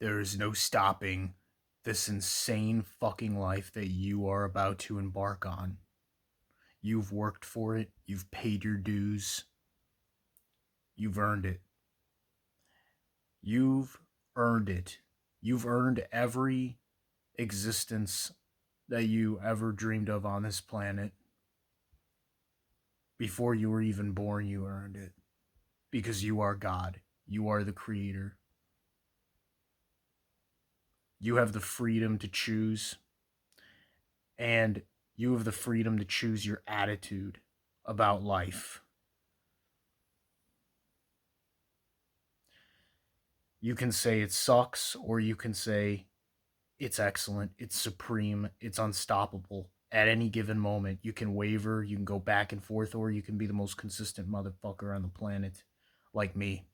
There is no stopping this insane fucking life that you are about to embark on. You've worked for it, you've paid your dues, you've earned it. You've earned it. You've earned every existence that you ever dreamed of on this planet. Before you were even born, you earned it. Because you are God. You are the creator. You have the freedom to choose, and you have the freedom to choose your attitude about life. You can say it sucks, or you can say it's excellent, it's supreme, it's unstoppable. At any given moment, you can waver, you can go back and forth, or you can be the most consistent motherfucker on the planet, like me.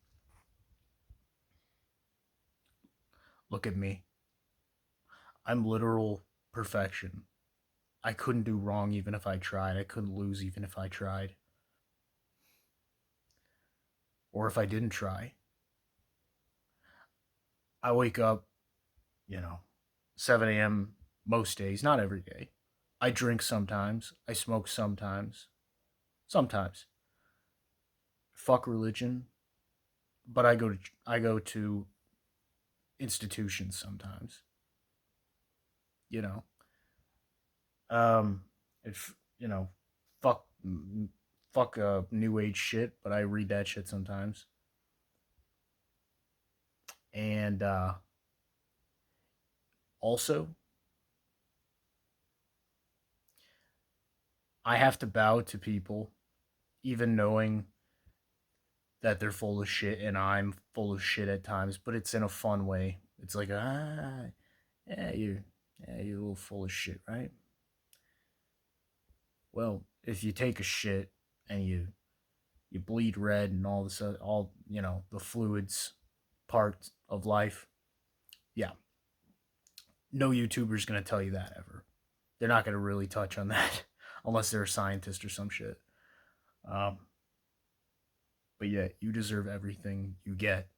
Look at me. I'm literal perfection. I couldn't do wrong even if I tried. I couldn't lose even if I tried. Or if I didn't try. I wake up, you know, 7 a.m. most days, not every day. I drink sometimes. I smoke sometimes. Sometimes. Fuck religion, but I go to institutions sometimes. You know, if you know, fuck, fuck new age shit, but I read that shit sometimes. And also, I have to bow to people, even knowing that they're full of shit, and I'm full of shit at times. But it's in a fun way. It's like yeah, you're a little full of shit, right? Well, if you take a shit and you bleed red and all this all the fluids part of life, yeah, no YouTuber's gonna tell you that ever. They're not gonna really touch on that unless they're a scientist or some shit. Um, but yeah, you deserve everything you get,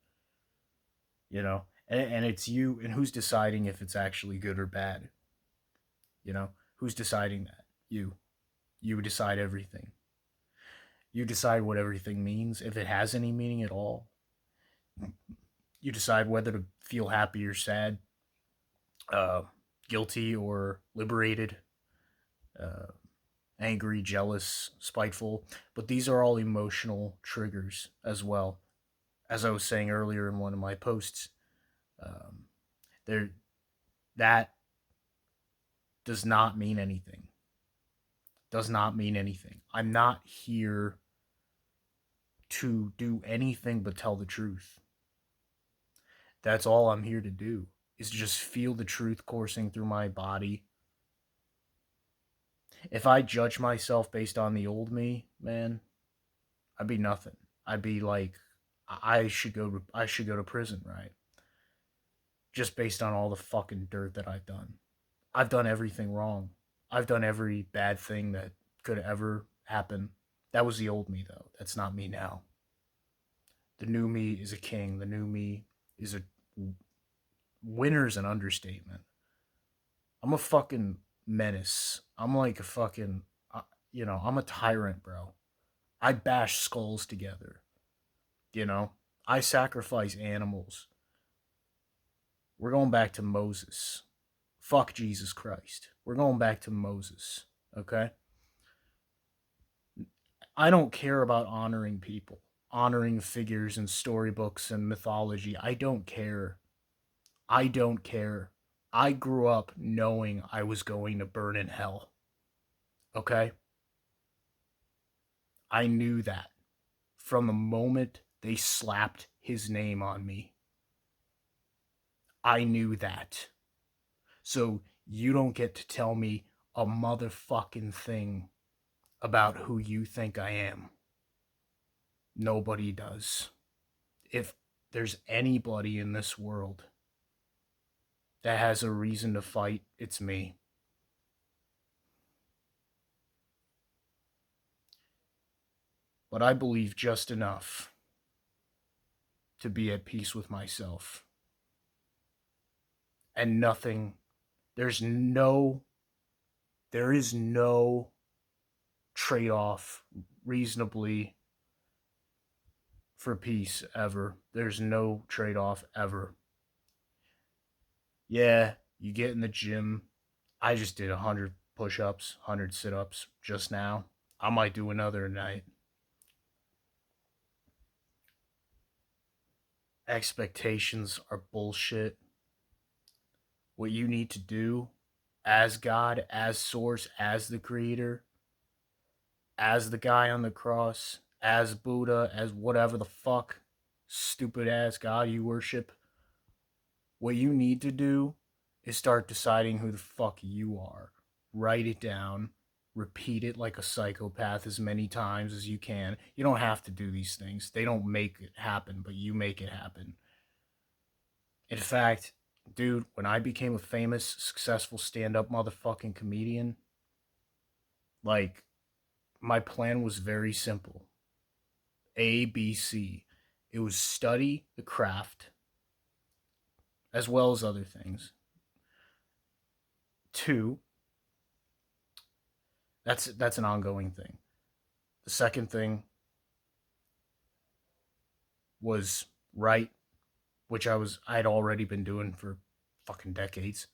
and it's you, and who's deciding if it's actually good or bad. Who's deciding that? You decide everything. You decide what everything means, if it has any meaning at all. You decide whether to feel happy or sad, uh, guilty or liberated, uh, angry, jealous, spiteful. But these are all emotional triggers as well. As I was saying earlier in one of my posts, um, there that does not mean anything. Does not mean anything. I'm not here to do anything but tell the truth. That's all I'm here to do, is just feel the truth coursing through my body. If I judge myself based on the old me, man, I'd be nothing. I'd be like, I should go to prison, right? Just based on all the fucking dirt that I've done. I've done everything wrong. I've done every bad thing that could ever happen. That was the old me, though. That's not me now. The new me is a king. The new me is a winner's an understatement. I'm a fucking menace. I'm like a fucking, I'm a tyrant, bro. I bash skulls together. You know, I sacrifice animals. We're going back to Moses. Fuck Jesus Christ. We're going back to Moses. Okay? I don't care about honoring people, honoring figures in storybooks and mythology. I don't care. I don't care. I grew up knowing I was going to burn in hell. Okay? I knew that from the moment they slapped his name on me. I knew that. So you don't get to tell me a motherfucking thing about who you think I am. Nobody does. If there's anybody in this world that has a reason to fight, it's me. But I believe just enough to be at peace with myself. and nothing. There's no. There is no trade off reasonably for peace ever. There's no trade off ever. Yeah, you get in the gym. I just did 100 push ups, 100 sit ups just now. I might do another night. Expectations are bullshit. What you need to do as God, as Source, as the Creator, as the guy on the cross, as Buddha, as whatever the fuck stupid ass God you worship, what you need to do is start deciding who the fuck you are. Write it down. Repeat it like a psychopath as many times as you can. You don't have to do these things. They don't make it happen, but you make it happen. In fact, dude, when I became a famous, successful stand up motherfucking comedian, like, my plan was very simple A, B, C. It was study the craft as well as other things. Two, that's an ongoing thing. The second thing was write, which I'd already been doing for fucking decades.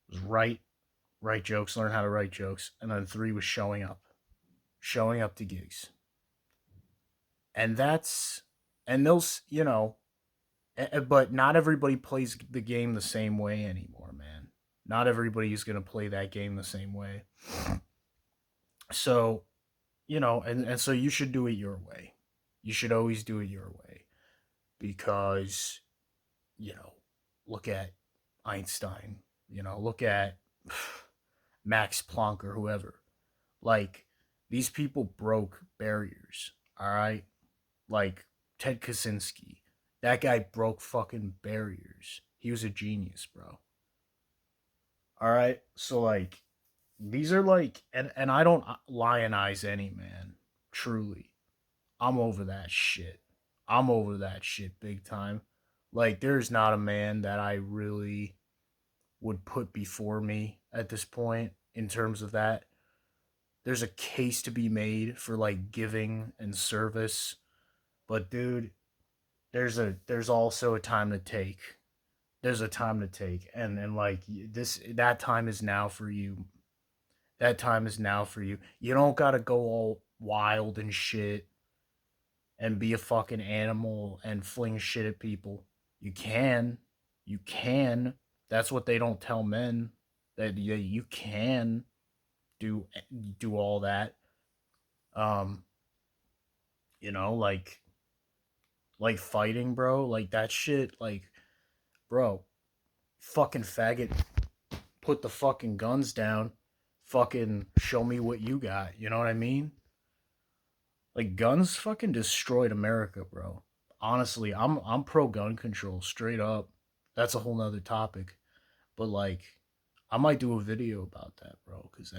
It was write jokes, learn how to write jokes, and then three was showing up to gigs, and those, but not everybody plays the game the same way anymore, man. Not everybody is gonna play that game the same way. So, and so you should do it your way. You should always do it your way because, you know, look at Einstein, look at Max Planck or whoever. Like, these people broke barriers, all right? Like Ted Kaczynski. That guy broke fucking barriers. He was a genius, bro. All right? So, like, these are like, and I don't lionize any man, truly. I'm over that shit. I'm over that shit big time. Like, there's not a man that I really would put before me at this point in terms of that. There's a case to be made for like giving and service, but dude, there's also a time to take. There's a time to take, and like this, that time is now for you. That time is now for you. You don't gotta go all wild and shit and be a fucking animal and fling shit at people. You can. You can. That's what they don't tell men. That yeah, you can do do all that. Um, like fighting, bro. Like that shit, like, bro, fucking faggot, put the fucking guns down. Fucking show me what you got. You know what I mean? Like, guns fucking destroyed America, bro. Honestly, I'm pro gun control, straight up. That's a whole nother topic. But like, I might do a video about that, bro, because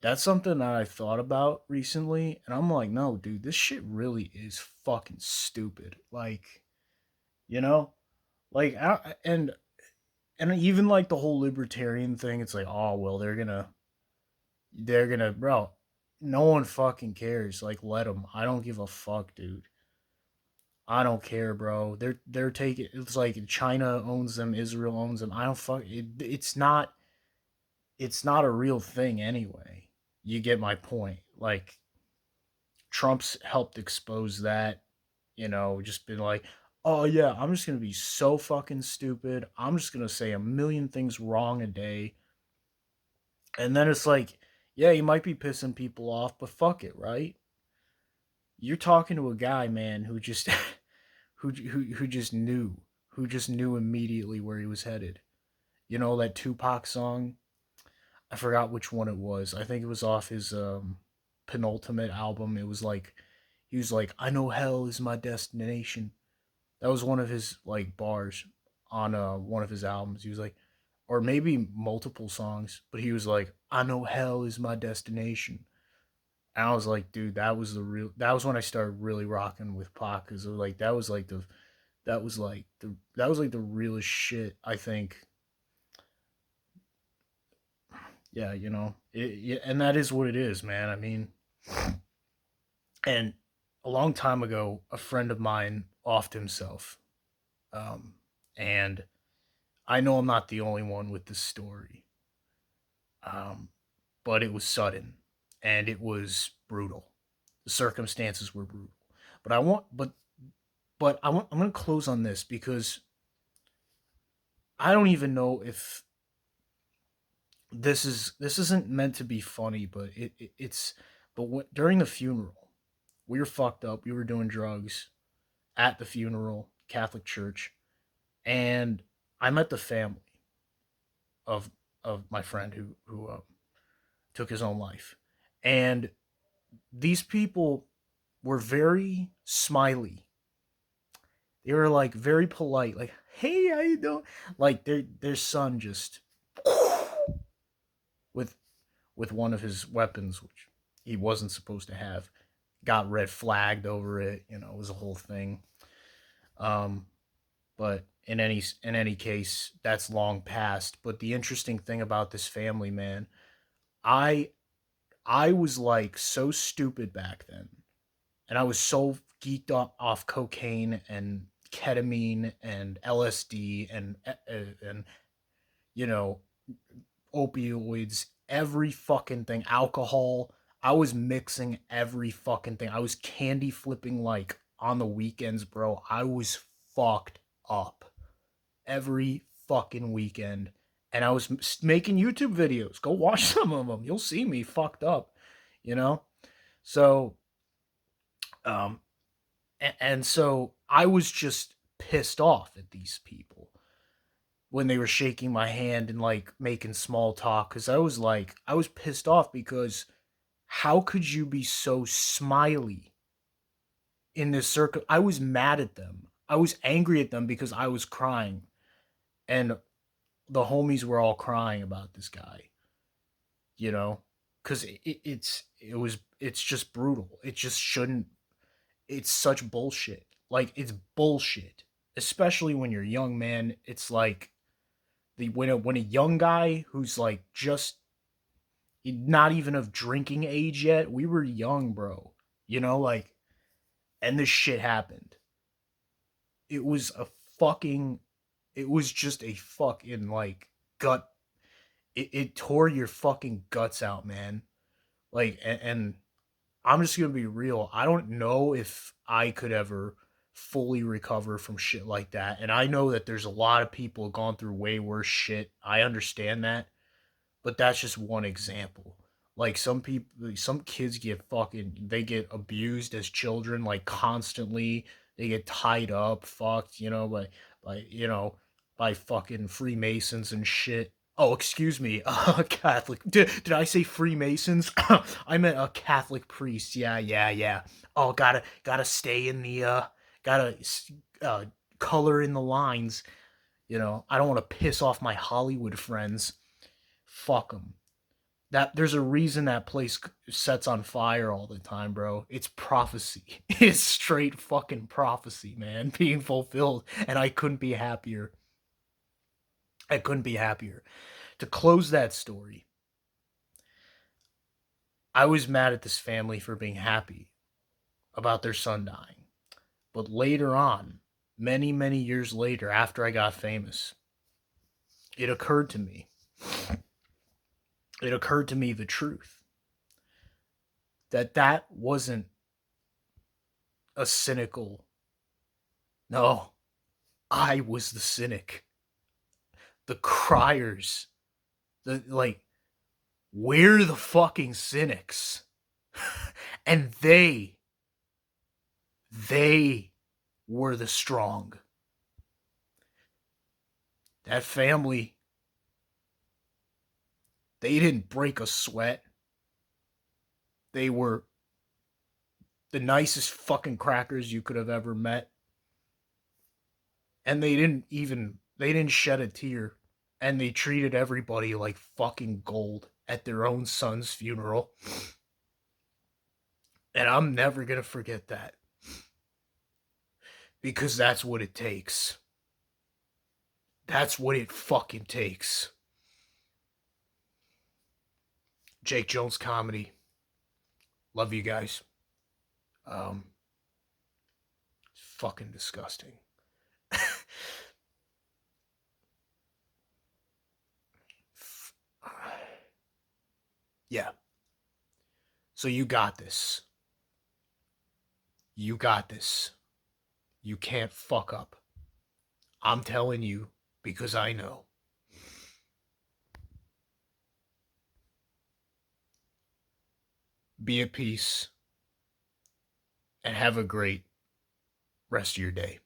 that's something that I thought about recently, and I'm like, no, dude, this shit really is fucking stupid. Like, you know, like, and even like the whole libertarian thing, it's like, oh well, they're gonna, bro. No one fucking cares. Like, let them. I don't give a fuck, dude. I don't care, bro. They're taking. It's like China owns them, Israel owns them. I don't fuck. It's not a real thing anyway. You get my point. Like, Trump's helped expose that. Just been like, oh yeah, I'm just gonna be so fucking stupid. I'm just gonna say a million things wrong a day, and then it's like, yeah, you might be pissing people off, but fuck it, right? You're talking to a guy, man, who just who just knew immediately where he was headed. You know that Tupac song? I forgot which one it was. I think it was off his penultimate album. It was like, he was like, "I know hell is my destination." That was one of his like bars on one of his albums. He was like, or maybe multiple songs, but he was like, "I know hell is my destination." And I was like, dude, that was when I started really rocking with Pac, because like that was like that was like the realest shit, I think. Yeah, yeah, and that is what it is, man. I mean, and a long time ago, a friend of mine offed himself, um, and I know I'm not the only one with this story, um, but it was sudden and it was brutal. The circumstances were brutal, but I'm gonna close on this because I don't even know if this isn't meant to be funny, but it's during the funeral, we were fucked up. We were doing drugs at the funeral, Catholic church, and I met the family of my friend who took his own life, and these people were very smiley. They were like very polite, like "Hey, how you doing?" Like their son just with one of his weapons, which he wasn't supposed to have, got red flagged over it. It was a whole thing. Um, but in any case, that's long past. But the interesting thing about this family, man, I I was like so stupid back then, and I was so geeked off cocaine and ketamine and LSD and you know opioids, every fucking thing, alcohol. I was mixing every fucking thing. I was candy flipping like on the weekends, bro. I was fucked up every fucking weekend. And I was making YouTube videos. Go watch some of them. You'll see me fucked up, you know? So, um, and so I was just pissed off at these people when they were shaking my hand and like making small talk because I was pissed off because how could you be so smiley in this circle? I was mad at them. I was angry at them because I was crying, and the homies were all crying about this guy. You know, because it's just brutal. It just shouldn't. It's such bullshit. Like it's bullshit, especially when you're young, man. It's like when a young guy who's like just not even of drinking age yet. We were young, bro. Like, and this shit happened. It was a fucking. It was just a fucking like gut. It tore your fucking guts out, man. Like, and I'm just gonna be real. I don't know if I could ever fully recover from shit like that. And I know that there's a lot of people gone through way worse shit. I understand that. But that's just one example. Like some kids they get abused as children, like constantly. They get tied up, fucked, by by fucking Freemasons and shit. Oh, excuse me, Catholic. Did I say Freemasons? I meant a Catholic priest. Yeah, yeah, yeah. Oh, gotta stay in the gotta uh, color in the lines. I don't want to piss off my Hollywood friends. Fuck them. There's a reason that place sets on fire all the time, bro. It's prophecy. It's straight fucking prophecy, man, being fulfilled, and I couldn't be happier. I couldn't be happier. To close that story, I was mad at this family for being happy about their son dying. But later on, many, many years later, after I got famous, it occurred to me. It occurred to me the truth that wasn't a cynical. No, I was the cynic. The criers. The like we're the fucking cynics. And they were the strong. That family, they didn't break a sweat. They were the nicest fucking crackers you could have ever met. And they didn't shed a tear. And they treated everybody like fucking gold at their own son's funeral. And I'm never gonna forget that. Because that's what it takes. That's what it fucking takes. Jake Jones Comedy. Love you guys. It's fucking disgusting. Yeah. So you got this. You got this. You can't fuck up. I'm telling you because I know. Be at peace and have a great rest of your day.